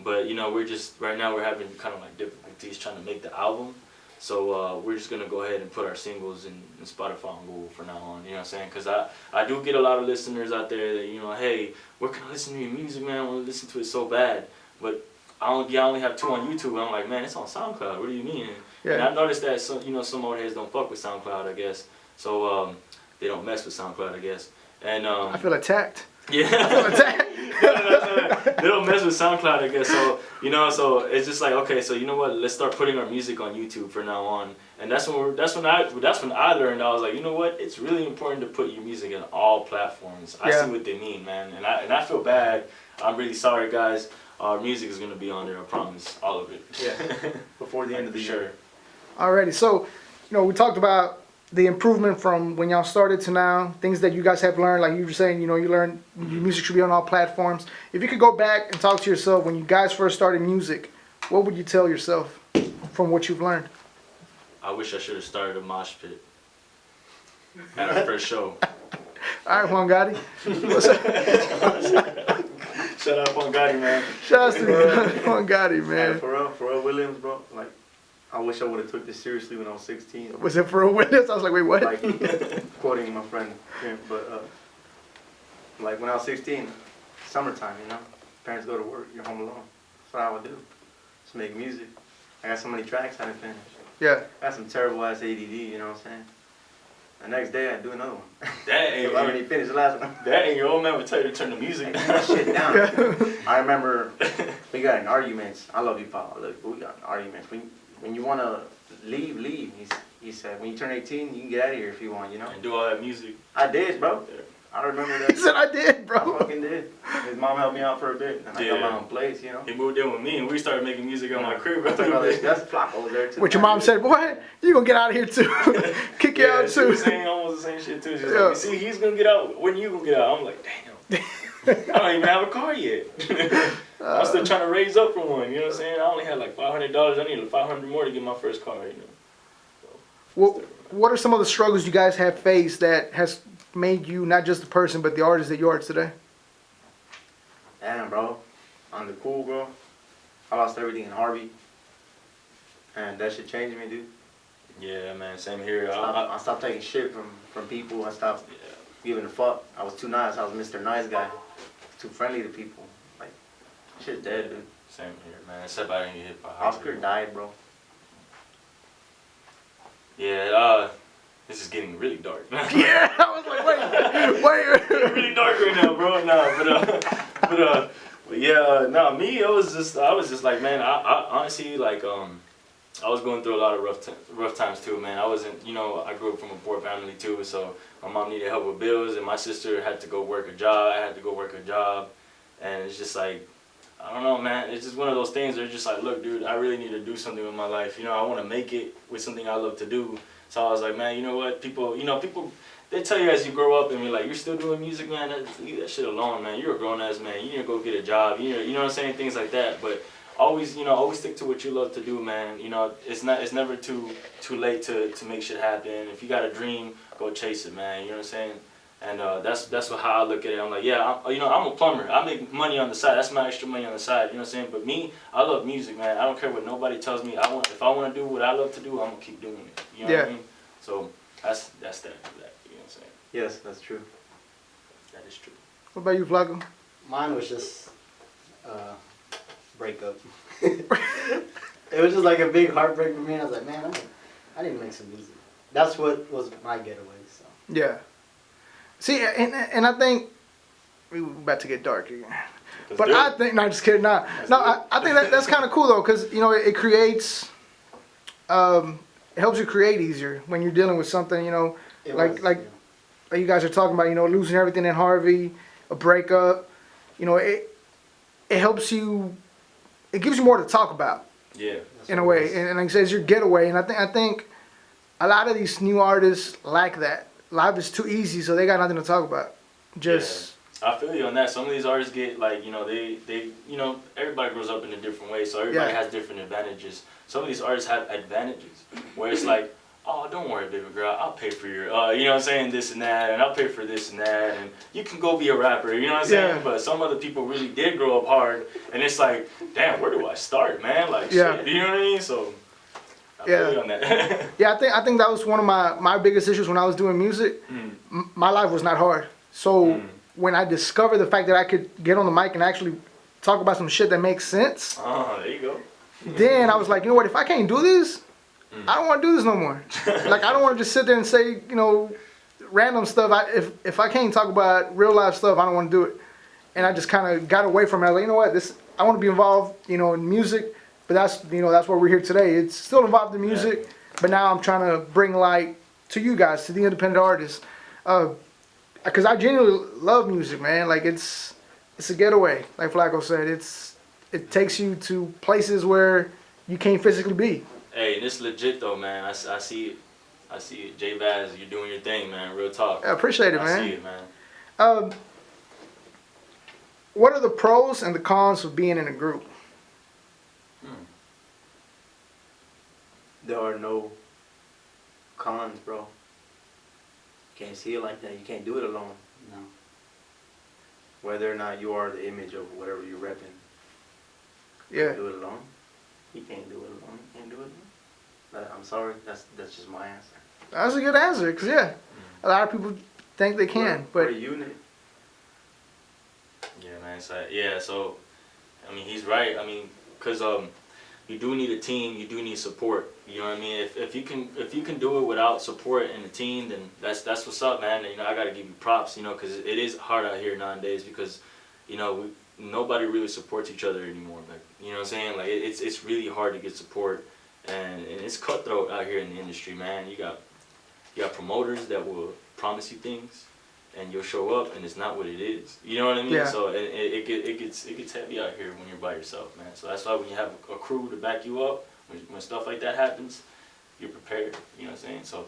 Speaker 2: But you know, we're just right now we're having kind of like difficulties trying to make the album. So we're just gonna go ahead and put our singles in Spotify and Google for now on. You know what I'm saying? Cause I do get a lot of listeners out there that, you know, hey, where can I listen to your music, man? I want to listen to it so bad, but I only have 2 on YouTube. And I'm like, man, it's on SoundCloud. What do you mean?
Speaker 1: Yeah.
Speaker 2: And I noticed that some old heads don't fuck with SoundCloud, I guess. So they don't mess with SoundCloud, I guess. And
Speaker 1: I feel attacked.
Speaker 2: yeah.
Speaker 1: I feel attacked.
Speaker 2: They don't mess with SoundCloud, I guess. So so it's just like, okay, so you know what? Let's start putting our music on YouTube from now on. And that's when I learned. I was like, you know what? It's really important to put your music in all platforms. I see what they mean, man, and I feel bad. I'm really sorry, guys. Our music is gonna be on there. I promise, all of it.
Speaker 3: Yeah. Before the end of the year.
Speaker 1: Alrighty, so we talked about the improvement from when y'all started to now, things that you guys have learned, like you were saying, you learned your music should be on all platforms. If you could go back and talk to yourself when you guys first started music, what would you tell yourself from what you've learned?
Speaker 2: I wish I should have started a mosh pit at our first show.
Speaker 1: All right, Juan Gotti. What's up?
Speaker 2: Shout out Juan Gotti, man.
Speaker 1: Shout out to Juan Gotti, man.
Speaker 3: Pharrell Williams, bro. Like, I wish I would have took this seriously when I was 16.
Speaker 1: Was it Pharrell Williams? I was like, wait, what?
Speaker 3: Like, quoting my friend here, but like when I was 16, summertime, parents go to work, you're home alone. That's what I would do. Just make music. I got so many tracks I didn't finish.
Speaker 1: Yeah.
Speaker 3: I got some terrible ass ADD, you know what I'm saying? The next day I'd do another one.
Speaker 2: That ain't
Speaker 3: I already finished the last one.
Speaker 2: That ain't your old man would tell you to turn the music
Speaker 3: Turn that shit down. I remember we got in arguments. I love you, Paul. Look, we got in arguments. When you want to leave, leave. He said, when you turn 18, you can get out of here if you want,
Speaker 2: And do all that music.
Speaker 3: I did, bro. I remember that.
Speaker 1: He said, I did,
Speaker 3: I
Speaker 1: bro.
Speaker 3: fucking did. His mom helped me out for a bit, and I got my own place,
Speaker 2: He moved in with me, and we started making music on my crib.
Speaker 3: That's Flop over there, too.
Speaker 1: What your mom said, boy, you gonna get out of here too. Kick you out
Speaker 2: She
Speaker 1: too.
Speaker 2: was saying almost the same shit too. She was like, you see, he's gonna get out. When you gonna get out? I'm like, damn. I don't even have a car yet. I'm still trying to raise up for one. You know what I'm saying? I only had like $500. I needed $500 more to get my first car. So,
Speaker 1: What are some of the struggles you guys have faced that has made you not just the person but the artist that you are today?
Speaker 3: Damn, bro. On the cool, bro. I lost everything in Harvey. And that shit changed me, dude.
Speaker 2: Yeah, man. Same here.
Speaker 3: I stopped taking shit from people. I stopped giving a fuck. I was too nice. I was Mr. Nice Guy. Too friendly to people. Like, shit's dead, dude.
Speaker 2: Same here, man. Except I didn't get hit by
Speaker 3: Oscar died, bro.
Speaker 2: Yeah, this is getting really dark.
Speaker 1: Yeah, I was like, wait.
Speaker 2: It's really dark right now, bro. Nah, but yeah, me, I was just like, man, I honestly, like, I was going through a lot of rough times too, man. I wasn't, I grew up from a poor family too, so my mom needed help with bills, and my sister had to go work a job. I had to go work a job, and it's just like, I don't know, man. It's just one of those things where it's just like, look, dude, I really need to do something with my life. I want to make it with something I love to do. So I was like, man, you know what? People, they tell you as you grow up and be like, you're still doing music, man. Leave that shit alone, man. You're a grown ass man. You need to go get a job. You know what I'm saying? Things like that. But always stick to what you love to do, man. It's never too late to make shit happen. If you got a dream, go chase it, man. You know what I'm saying? And that's how I look at it. I'm like, yeah, I'm a plumber. I make money on the side. That's my extra money on the side. You know what I'm saying? But me, I love music, man. I don't care what nobody tells me. If I want to do what I love to do, I'm gonna keep doing it. You know what I mean? So that's that for that. You know what I'm saying?
Speaker 3: Yes, that's true.
Speaker 2: That is true.
Speaker 1: What about you, Flaco?
Speaker 4: Mine was just breakup. It was just like a big heartbreak for me. I was like, man, I need to make some music. That's what was my getaway. So.
Speaker 1: Yeah. See, and I think we're about to get dark again. But I think, no, just kidding. I think that's kind of cool though, because it creates, it helps you create easier when you're dealing with something, like you guys are talking about, losing everything in Harvey, a breakup. It helps you. It gives you more to talk about.
Speaker 2: Yeah. In
Speaker 1: a way, and like I said, it's your getaway, and I think a lot of these new artists lack that. Life is too easy, so they got nothing to talk about. Just.
Speaker 2: Yeah. I feel you on that. Some of these artists get like, they everybody grows up in a different way, so everybody has different advantages. Some of these artists have advantages where it's like, oh, don't worry, baby girl, I'll pay for your, you know what I'm saying, this and that, and I'll pay for this and that, and you can go be a rapper, you know what I'm saying? But some other people really did grow up hard, and it's like, damn, where do I start, man? Like, shit, you know what I mean? So, I feel you on that.
Speaker 1: Yeah, I think that was one of my biggest issues when I was doing music. My life was not hard. So when I discovered the fact that I could get on the mic and actually talk about some shit that makes sense.
Speaker 2: Oh, there you go.
Speaker 1: Then I was like, you know what, if I can't do this, I don't want to do this no more. Like, I don't want to just sit there and say, you know, random stuff. If I can't talk about real life stuff, I don't want to do it. And I just kind of got away from it. I was like, you know what, I want to be involved, you know, in music. But that's, you know, that's why we're here today. It's still involved in music, but now I'm trying to bring light to you guys, to the independent artists. Because I genuinely love music, man. Like, it's a getaway, like Flacco said. It takes you to places where you can't physically be.
Speaker 2: Hey, and it's legit though, man. I see it. I see it. JVaz, you're doing your thing, man. Real talk.
Speaker 1: I appreciate it, man.
Speaker 2: I see it, man.
Speaker 1: What are the pros and the cons of being in a group?
Speaker 3: There are no cons, bro. Can't see it like that. You can't do it alone.
Speaker 4: No.
Speaker 3: Whether or not you are the image of whatever you're repping.
Speaker 1: Yeah.
Speaker 3: Do it alone. You can't do it alone. You can't do it alone. I'm sorry. That's just my answer.
Speaker 1: That's a good answer, because, a lot of people think they can.
Speaker 3: We're
Speaker 1: But
Speaker 3: a unit.
Speaker 2: Yeah, man. So, I mean, he's right. I mean, because you do need a team. You do need support. You know what I mean? If you can do it without support and a team, then that's what's up, man. You know, I gotta give you props. You know, because it is hard out here nowadays. Because, you know, nobody really supports each other anymore. Like, you know what I'm saying? Like, it's really hard to get support, and it's cutthroat out here in the industry, man. You got promoters that will promise you things, and you'll show up and it's not what it is. You know what I mean?
Speaker 1: Yeah.
Speaker 2: So it gets heavy out here when you're by yourself, man. So that's why when you have a crew to back you up, when stuff like that happens, you're prepared. You know what I'm saying? So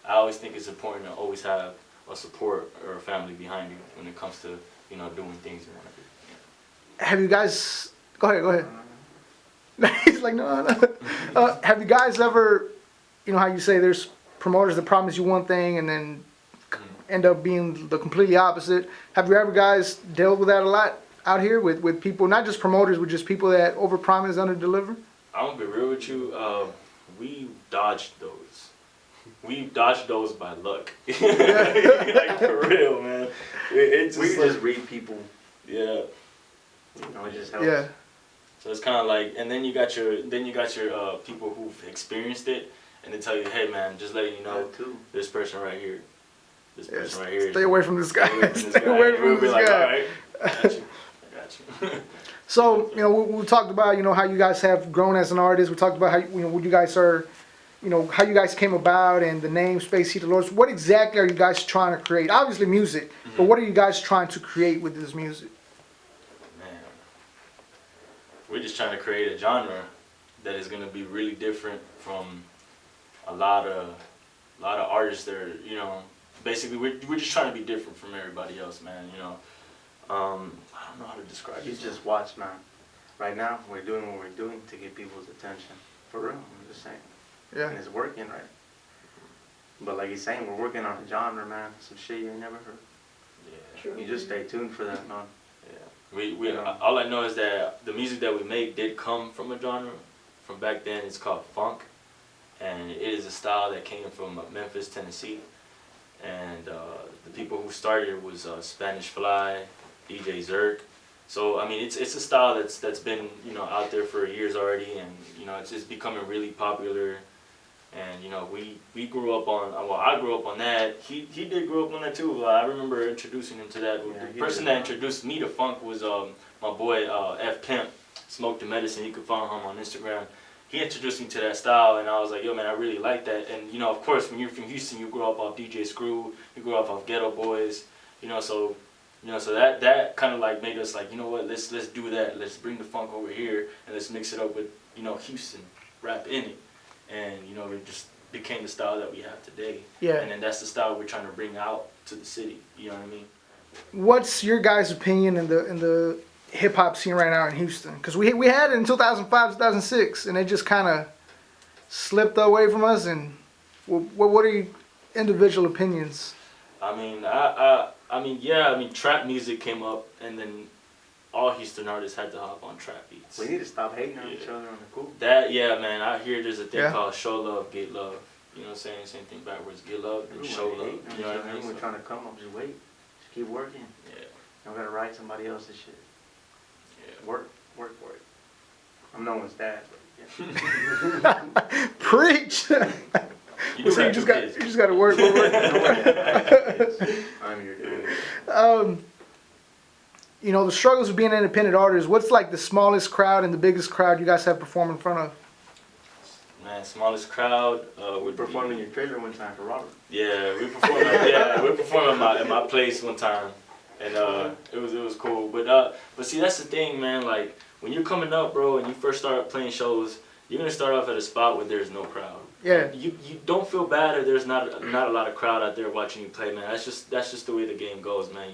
Speaker 2: I always think it's important to always have a support or a family behind you when it comes to, you know, doing things you want to do.
Speaker 1: have you guys... Go ahead. He's like, no. Have you guys ever... You know how you say there's promoters that promise you one thing and then end up being the completely opposite. Have you ever guys dealt with that a lot out here with people, not just promoters, but just people that overpromise, underdeliver?
Speaker 2: I'm gonna be real with you. We dodged those. We dodged those by luck. Like, for real, man. It's
Speaker 3: We
Speaker 2: just
Speaker 3: can
Speaker 2: like,
Speaker 3: just read people.
Speaker 2: yeah.
Speaker 3: You know, it just helps.
Speaker 1: Yeah.
Speaker 2: So it's kind of like, and then you got your people who've experienced it, and they tell you, hey man, just letting you know,
Speaker 3: That too.
Speaker 2: this person right here, right here.
Speaker 1: Stay away from this guy. Stay
Speaker 2: We'll
Speaker 1: away from
Speaker 2: be
Speaker 1: this
Speaker 2: like,
Speaker 1: guy.
Speaker 2: all right, I got you. I got you.
Speaker 1: So, you know, we talked about, you know, how you guys have grown as an artist. We talked about how, you know, what you guys are, you know, how you guys came about and the name Space City Lordz. What exactly are you guys trying to create? Obviously music, but what are you guys trying to create with this music?
Speaker 2: Man, we're just trying to create a genre that is going to be really different from a lot of artists that are, you know, basically we're just trying to be different from everybody else, man, you know. I don't know how to describe
Speaker 3: You
Speaker 2: it.
Speaker 3: just watch, man. Right now, we're doing what we're doing to get people's attention. For real, I'm just saying.
Speaker 1: Yeah.
Speaker 3: And it's working, right? But like he's saying, we're working on a genre, man. Some shit you ain't never heard.
Speaker 2: Yeah.
Speaker 3: You just stay tuned for that, man.
Speaker 2: We all I know is that the music that we make did come from a genre from back then. It's called funk, and it is a style that came from Memphis, Tennessee. And the people who started it was Spanish Fly, DJ Zerk. So I mean, it's a style that's been, you know, out there for years already, and you know, it's becoming really popular. And you know, we grew up on, well, I grew up on that. He did grow up on that too. I remember introducing him to that.
Speaker 3: Yeah,
Speaker 2: The person that introduced me to funk was my boy F Pimp, Smoke the Medicine. You can follow him on Instagram. He introduced me to that style, and I was like, yo man, I really like that. And you know, of course, when you're from Houston, you grew up off DJ Screw, you grew up off Ghetto Boys, you know, so that kind of like made us like, you know what, let's do that. Let's bring the funk over here and let's mix it up with, you know, Houston rap in it. And you know, it just became the style that we have today.
Speaker 1: Yeah.
Speaker 2: And then that's the style we're trying to bring out to the city. You know what I mean?
Speaker 1: What's your guys' opinion in the hip hop scene right now in Houston? Because we had it in 2005, 2006, and it just kind of slipped away from us, and What are your individual opinions?
Speaker 2: I mean, trap music came up, and then all Houston artists had to hop on trap beats.
Speaker 3: We need to stop hating on each other on the cool.
Speaker 2: Man, I hear there's a thing
Speaker 1: Yeah.
Speaker 2: called show love, get love. You know what I'm saying? Same thing backwards. Get love and show love. You know what I mean?
Speaker 3: We're trying to come up, just wait. Just keep working.
Speaker 2: Yeah.
Speaker 3: Don't gotta write somebody else's shit.
Speaker 2: Yeah.
Speaker 3: Work for it. I'm no one's dad, but yeah.
Speaker 1: Preach.
Speaker 2: You
Speaker 1: So you just got to work.
Speaker 3: I'm your dad.
Speaker 1: You know, the struggles of being an independent artist. What's like the smallest crowd and the biggest crowd you guys have performed in front of?
Speaker 2: Man, smallest crowd.
Speaker 3: We performed in your trailer one time for Robert.
Speaker 2: Yeah, we performed at my place one time, and it was cool. But see, that's the thing, man. Like when you're coming up, bro, and you first start playing shows, you're gonna start off at a spot where there's no crowd.
Speaker 1: Yeah.
Speaker 2: You don't feel bad if there's not a lot of crowd out there watching you play, man. That's just the way the game goes, man.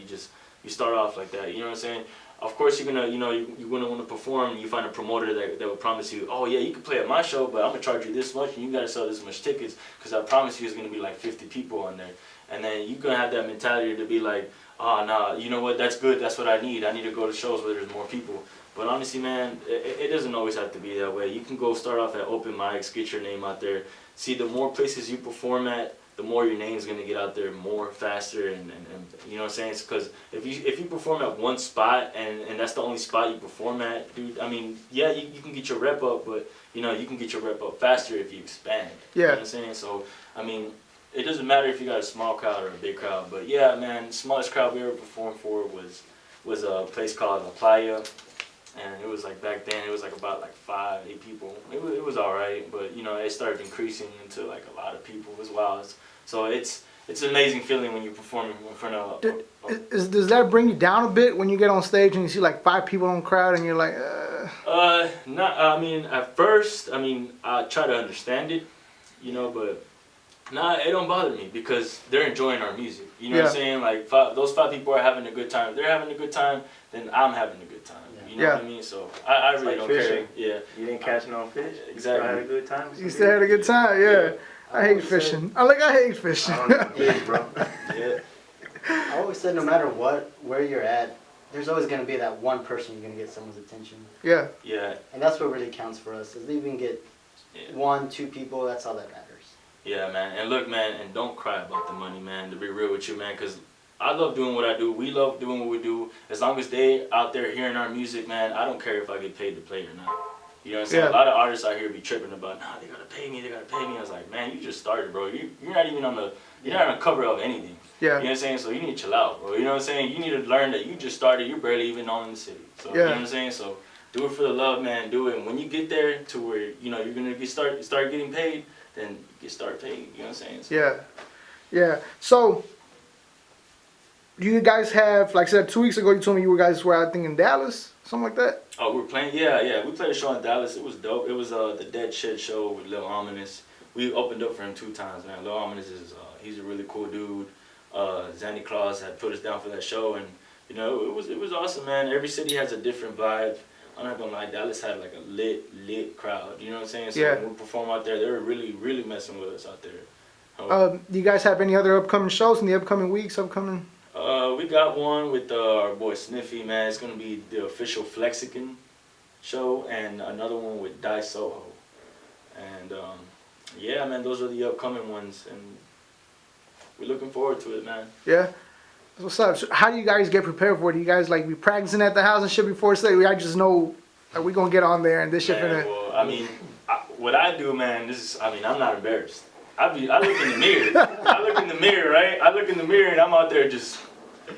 Speaker 2: You start off like that. You know what I'm saying? Of course, you're gonna want to perform. And you find a promoter that will promise you, oh yeah, you can play at my show, but I'm gonna charge you this much, and you gotta sell this much tickets, because I promise you, it's gonna be like 50 people on there. And then you're gonna have that mentality to be like, oh nah, you know what? That's good. That's what I need. I need to go to shows where there's more people. But honestly, man, it doesn't always have to be that way. You can go start off at open mics, get your name out there. See, the more places you perform at, the more your name's gonna get out there more faster, and you know what I'm saying? Because if you perform at one spot and that's the only spot you perform at, dude, I mean, yeah, you can get your rep up, but you know, you can get your rep up faster if you expand.
Speaker 1: Yeah.
Speaker 2: You know what I'm saying? So, I mean, it doesn't matter if you got a small crowd or a big crowd, but yeah, man, the smallest crowd we ever performed for was a place called La Playa. And it was like back then, it was like about like 5-8 people. It was all right, but you know, it started increasing into like a lot of people as well. So it's an amazing feeling when you perform in front of.
Speaker 1: Does that bring you down a bit when you get on stage and you see like 5 people in the crowd and you're like?
Speaker 2: Not. I mean, at first, I try to understand it, you know, but nah, it don't bother me because they're enjoying our music. You know what I'm saying? Like those 5 people are having a good time. If they're having a good time, then I'm having a good time. You know what I mean? So I really
Speaker 3: like
Speaker 2: don't
Speaker 3: fishing.
Speaker 2: care. Yeah.
Speaker 3: You didn't catch no fish.
Speaker 2: Exactly.
Speaker 3: You had a good time.
Speaker 1: You still had a good time, yeah. I hate fishing. I hate fishing.
Speaker 3: I don't know fish, bro.
Speaker 2: Yeah.
Speaker 4: I always said no matter where you're at, there's always going to be that one person you're going to get someone's attention.
Speaker 1: Yeah.
Speaker 2: Yeah.
Speaker 4: And that's what really counts for us. Is even get 1-2 people, that's all that matters.
Speaker 2: Yeah, man. And look, man, and don't cry about the money, man, to be real with you, man, because I love doing what I do. We love doing what we do. As long as they out there hearing our music, man, I don't care if I get paid to play or not. You know what I'm saying?
Speaker 1: Yeah.
Speaker 2: A lot of artists out here be tripping about, nah, they gotta pay me. I was like, man, you just started, bro. You're not even on the cover of anything.
Speaker 1: Yeah.
Speaker 2: You know what I'm saying? So you need to chill out, bro. You know what I'm saying? You need to learn that you just started. You're barely even known in the city. So you know what I'm saying? So do it for the love, man. Do it. And when you get there to where you know you're gonna start getting paid, then you start paying. You know what I'm saying? So,
Speaker 1: Yeah. So. You guys have, like I said, 2 weeks ago, you told me you guys were, I think, in Dallas, something like that?
Speaker 2: Oh, we were playing? Yeah. We played a show in Dallas. It was dope. It was the Dead Shed show with Lil Ominous. We opened up for him 2 times, man. Lil Ominous he's a really cool dude. Zanny Claus had put us down for that show, and you know, it was awesome, man. Every city has a different vibe. I'm not gonna lie, Dallas had like a lit crowd. You know what I'm saying? So when we perform out there, they were really, really messing with us out there.
Speaker 1: Do you guys have any other upcoming shows in the upcoming weeks?
Speaker 2: We got one with our boy Sniffy, man. It's gonna be the official Flexican show, and another one with Die Soho. And yeah, man, those are the upcoming ones, and we're looking forward to it, man.
Speaker 1: Yeah. What's up? So how do you guys get prepared for it? Do you guys like be practicing at the house and shit before say? I just know we gonna get on there and this shit finna.
Speaker 2: Well, I mean, what I do, man, I'm not embarrassed. I look in the mirror. Right? I look in the mirror and I'm out there just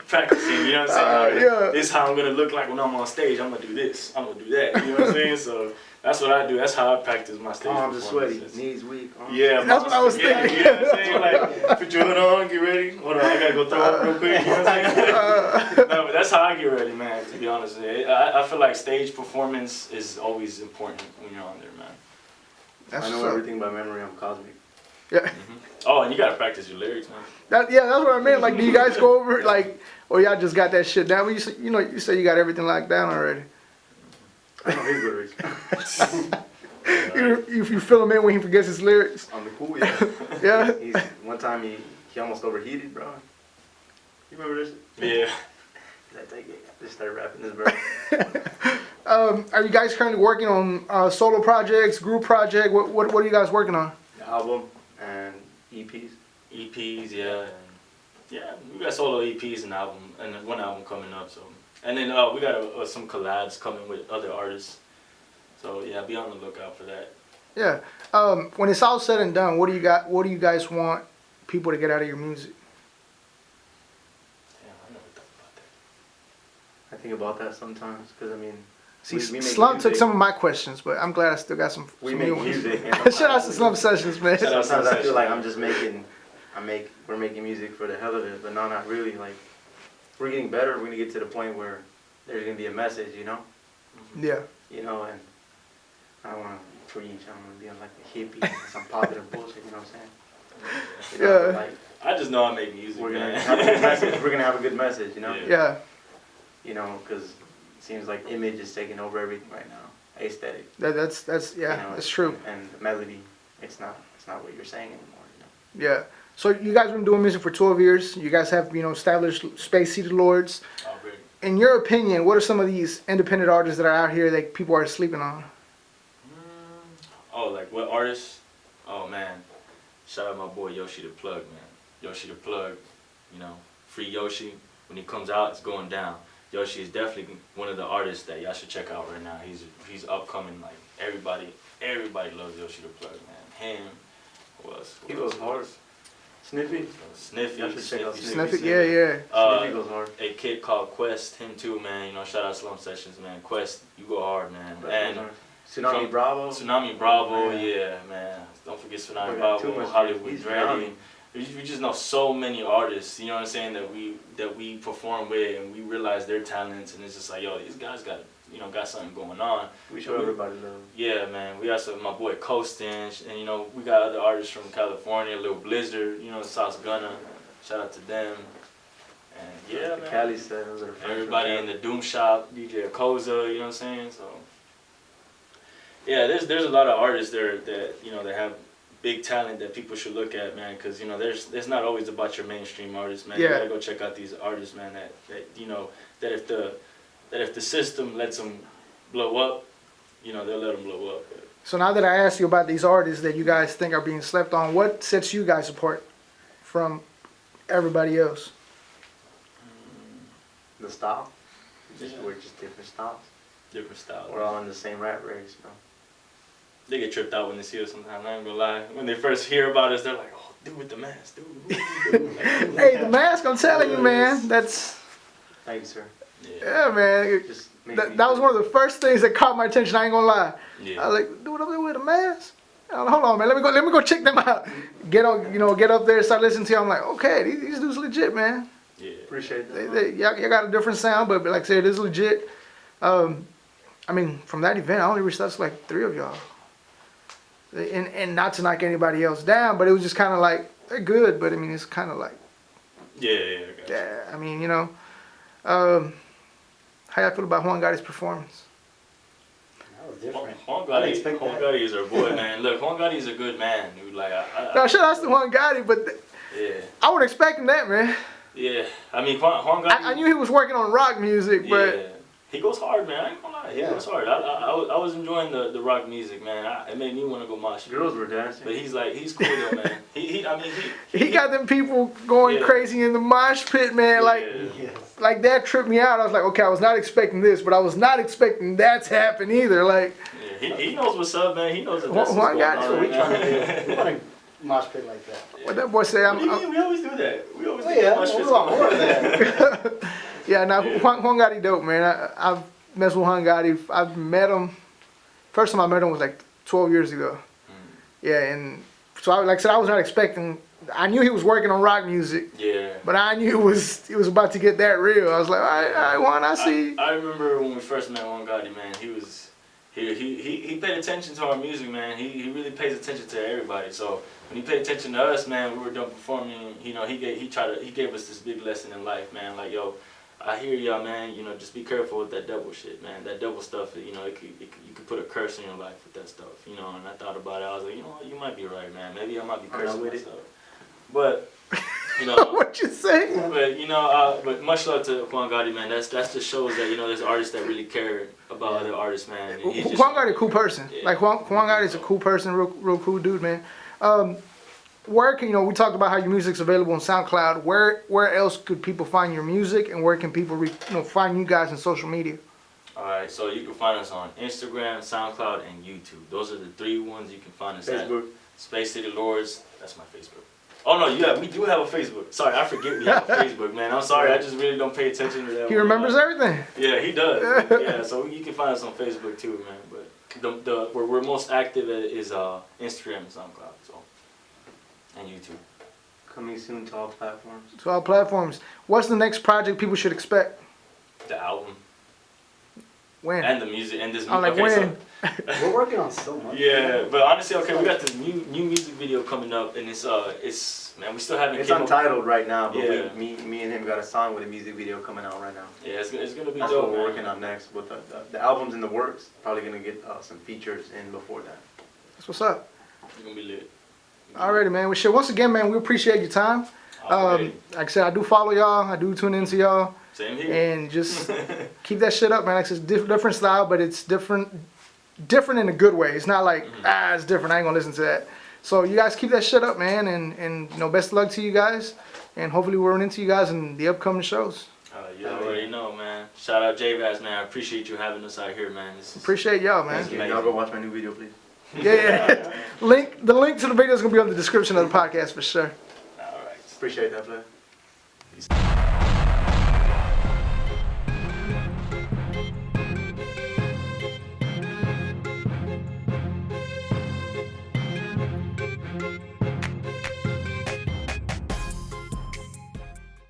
Speaker 2: practicing, you know what I'm saying? This is how I'm gonna look like when I'm on stage. I'm gonna do this, I'm gonna do that, you know what I'm saying? So that's what I do. That's how I practice my stage
Speaker 3: Arms are sweaty,
Speaker 2: performances.
Speaker 3: knees weak.
Speaker 2: Yeah,
Speaker 1: that's what I was thinking.
Speaker 2: You know what I'm saying? Like, put your hood on, get ready. Hold on, I gotta go throw up real quick, you know what I'm saying? No, but that's how I get ready, man, to be honest. I feel like stage performance is always important when you're on there, man.
Speaker 3: I know everything by memory. I'm Cozmic.
Speaker 1: Yeah.
Speaker 2: Mm-hmm. Oh, and you gotta practice your lyrics, man.
Speaker 1: That's what I meant. Like, do you guys go over like, or y'all just got that shit down? You say you got everything locked down already.
Speaker 3: I know his lyrics.
Speaker 1: You fill him in when he forgets his lyrics.
Speaker 3: On the cool, yeah.
Speaker 1: Yeah.
Speaker 3: One time he almost overheated, bro. You remember this?
Speaker 2: Yeah.
Speaker 3: I take it. Just started rapping this, bro.
Speaker 1: Are you guys currently working on solo projects, group project? What are you guys working on?
Speaker 3: The album and EPs.
Speaker 2: EPs, yeah. And yeah, we got solo EPs and album, and then one album coming up. So, and then we got some collabs coming with other artists. So yeah, be on the lookout for that.
Speaker 1: Yeah. When it's all said and done, what do you guys want people to get out of your music?
Speaker 2: Damn, I never thought about that.
Speaker 3: I think about that sometimes, because I mean,
Speaker 1: See,
Speaker 3: we make
Speaker 1: Slump took
Speaker 3: music.
Speaker 1: some of my questions, but I'm glad I still got some.
Speaker 3: We
Speaker 1: some
Speaker 3: make
Speaker 1: new ones.
Speaker 3: music.
Speaker 1: Shout out to Slump Sessions, man.
Speaker 2: Shout out.
Speaker 3: Sometimes I feel like I'm just we're making music for the hell of it, but no, not really. Like, we're getting better. We're gonna get to the point where there's gonna be a message, you know?
Speaker 1: Yeah.
Speaker 3: You know, and I don't wanna preach. I don't wanna be on like a hippie, some popular bullshit. You know what I'm saying? You know,
Speaker 1: Yeah.
Speaker 3: Like,
Speaker 2: I just know I make music,
Speaker 3: we're gonna
Speaker 2: man.
Speaker 3: have a good message. We're gonna have a good message, you know?
Speaker 2: Yeah.
Speaker 1: Yeah.
Speaker 3: You know, because it seems like image is taking over everything right now. Aesthetic.
Speaker 1: That's yeah.
Speaker 3: You know,
Speaker 1: That's true.
Speaker 3: And the melody, it's not what you're saying anymore. You know?
Speaker 1: Yeah. So you guys have been doing music for 12 years. You guys have, established space City Lordz.
Speaker 2: Already.
Speaker 1: In your opinion, what are some of these independent artists that are out here that people are sleeping on?
Speaker 2: Oh, like what artists? Oh man, shout out my boy Yoshi the Plug, man. Yoshi the Plug, free Yoshi. When he comes out, it's going down. Yoshi is definitely one of the artists that y'all should check out right now. He's upcoming. Like everybody loves Yoshi the Plug, man. Him. Who else?
Speaker 3: He goes hard. Sniffy?
Speaker 2: Sniffy.
Speaker 3: Y'all should check out
Speaker 1: Sniff
Speaker 3: Sniffy.
Speaker 1: it, yeah.
Speaker 3: Sniffy goes hard.
Speaker 2: A kid called Quest, him too, man. Shout out Slump Sessions, man. Quest, you go hard, man. And
Speaker 3: Tsunami
Speaker 2: from
Speaker 3: Bravo.
Speaker 2: Tsunami Bravo,
Speaker 3: Man.
Speaker 2: yeah, man. Don't forget
Speaker 3: Oh,
Speaker 2: Tsunami
Speaker 3: we got too
Speaker 2: Bravo,
Speaker 3: much
Speaker 2: Hollywood
Speaker 3: He's
Speaker 2: Ready.
Speaker 3: young.
Speaker 2: We just know so many artists, you know what I'm saying, that we perform with, and we realize their talents, and it's just like, yo, these guys got something going on.
Speaker 3: We show everybody love.
Speaker 2: Yeah, man. We also my boy Coastin, and we got other artists from California, Lil Blizzard, South Gunna. Shout out to them. And yeah,
Speaker 3: The
Speaker 2: man.
Speaker 3: Cali said those are friends
Speaker 2: Everybody
Speaker 3: from
Speaker 2: in the Doom Shop, DJ Koza, you know what I'm saying? So yeah, there's a lot of artists there that that have big talent that people should look at, man, because there's not always about your mainstream artists, man.
Speaker 1: Yeah.
Speaker 2: You gotta go check out these artists, man. That if the system lets them blow up, they'll let them blow up. But
Speaker 1: So now that I asked you about these artists that you guys think are being slept on, what sets you guys apart from everybody else?
Speaker 3: The style.
Speaker 2: Yeah.
Speaker 3: We're just different styles.
Speaker 2: different styles.
Speaker 3: We're all in the same rat race, bro.
Speaker 2: They get tripped out when they see us sometimes. I ain't gonna lie. When they first hear about us, they're like, "Oh, dude with the mask, dude." Like,
Speaker 1: Hey, the mask, I'm telling you, man. That's,
Speaker 3: Thank you, sir.
Speaker 1: yeah, man.
Speaker 3: Just make me
Speaker 1: That was one of the first things that caught my attention. I ain't gonna lie.
Speaker 2: Yeah.
Speaker 1: I was like, dude up there with a mask. Hold on, man. Let me go check them out. Get up there, start listening to you. I'm like, okay, these dudes legit, man.
Speaker 2: Yeah.
Speaker 3: Appreciate that.
Speaker 1: Y'all got a different sound, but like I said, it is legit. I mean, from that event, I only reached out to like 3 of y'all. And not to knock anybody else down, but it was just kind of like, they're good, but I mean, it's kind of like,
Speaker 2: Yeah, I got you.
Speaker 1: yeah, I mean, how y'all feel about Juan Gotti's performance?
Speaker 4: That was different.
Speaker 2: Juan
Speaker 4: I didn't expect that.
Speaker 2: Gotti is our boy, man. Look, Juan Gotti is a good man, dude. Like,
Speaker 1: No, shout out to Juan Gotti, but
Speaker 2: yeah,
Speaker 1: I wasn't expecting that, man.
Speaker 2: yeah. I mean, Juan Gotti.
Speaker 1: I knew he was working on rock music, but
Speaker 2: yeah. He goes hard, man. I ain't gonna lie. He
Speaker 4: Yeah.
Speaker 2: goes hard. I was enjoying the rock music, man. It made me want to go mosh.
Speaker 3: Girls were dancing.
Speaker 2: But he's cool though, man.
Speaker 1: he got them people going
Speaker 2: Yeah.
Speaker 1: crazy in the mosh pit, man. Like,
Speaker 2: Yeah.
Speaker 4: Yes.
Speaker 1: like that tripped me out. I was like, okay, I was not expecting this, but I was not expecting that to happen either. Like,
Speaker 2: Yeah, he knows what's up, man. He knows that that's
Speaker 1: Juan
Speaker 2: what's going
Speaker 1: Gotti,
Speaker 2: on
Speaker 1: so
Speaker 2: right
Speaker 4: We trying
Speaker 2: now.
Speaker 4: to do. We want to mosh pit like that.
Speaker 1: what that boy say?
Speaker 2: What do you mean? We always do that. We always
Speaker 4: Oh,
Speaker 2: do
Speaker 4: yeah,
Speaker 2: mosh
Speaker 4: we
Speaker 2: pits.
Speaker 4: want more of that.
Speaker 1: Yeah, now
Speaker 2: Yeah.
Speaker 1: Juan Gotti dope, man. I've messed with Juan Gotti. I've met him. First time I met him was like 12 years ago. Yeah, and so like I said, I was not expecting. I knew he was working on rock music,
Speaker 2: Yeah.
Speaker 1: but I knew it was about to get that real. I was like, all right, Juan, I see.
Speaker 2: I remember when we first met Juan Gotti, man. He paid attention to our music, man. He really pays attention to everybody. So when he paid attention to us, man, we were done performing. He gave us this big lesson in life, man. Like, yo, I hear y'all, man. You know, just be careful with that devil shit, man. That devil stuff, you know, you could put a curse in your life with that stuff, you know. And I thought about it. I was like, you know what, you might be right, man. Maybe I might be cursing with myself. But, you know.
Speaker 1: What you say?
Speaker 2: But, you know, but much love to Juan Gotti, man. That just shows that, you know, there's artists that really care about other artists, man. And he's
Speaker 1: Juan Gotti a cool person.
Speaker 2: Yeah.
Speaker 1: Like, Juan Gotti's a cool person, real cool dude, man. Where can, you know, we talked about how your music's available on SoundCloud. Where else could people find your music, and where can people find you guys on social media?
Speaker 2: All right, so you can find us on Instagram, SoundCloud, and YouTube. Those are the 3 ones you can find us
Speaker 3: Facebook.
Speaker 2: at. Space City Lordz. That's my Facebook. Oh no, we do have a Facebook. Sorry, I forget we have a Facebook, man. I'm sorry, I just really don't pay attention to that.
Speaker 1: He remembers everything.
Speaker 2: Yeah, he does. Yeah, so you can find us on Facebook too, man. But the where we're most active at is Instagram and SoundCloud, so, and YouTube.
Speaker 3: Coming soon to all platforms.
Speaker 1: To all platforms. What's the next project people should expect?
Speaker 2: The album
Speaker 1: When?
Speaker 2: and the music and this.
Speaker 1: I'm like,
Speaker 2: okay,
Speaker 1: when?
Speaker 4: We're working on so much.
Speaker 2: Yeah, but honestly, okay, we got this new music video coming up, and it's man, we still haven't.
Speaker 3: It's untitled right now, but
Speaker 2: Yeah.
Speaker 3: me and him got a song with a music video coming out right now.
Speaker 2: Yeah, it's gonna be
Speaker 3: That's
Speaker 2: dope,
Speaker 3: what we're
Speaker 2: man.
Speaker 3: working on next. With the album's in the works. Probably gonna get some features in before that.
Speaker 1: That's what's up.
Speaker 2: It's gonna be lit.
Speaker 1: Alrighty, man. Well, shit, once again, man, we appreciate your time.
Speaker 2: Alrighty.
Speaker 1: Like I said, I do follow y'all. I do tune into y'all.
Speaker 2: Same here.
Speaker 1: And just keep that shit up, man. Like I said, different style, but it's different in a good way. It's not like, it's different. I ain't gonna listen to that. So you guys keep that shit up, man. And you know, best of luck to you guys. And hopefully we'll run into you guys in the upcoming shows.
Speaker 2: You already know, man. Shout out JVaz, man. I appreciate you having us out here, man.
Speaker 1: Appreciate y'all, man.
Speaker 3: Thank you. Y'all go watch my new video, please.
Speaker 1: Yeah. The link to the video is gonna be on the description of the podcast for sure.
Speaker 2: All right.
Speaker 3: Appreciate that, play.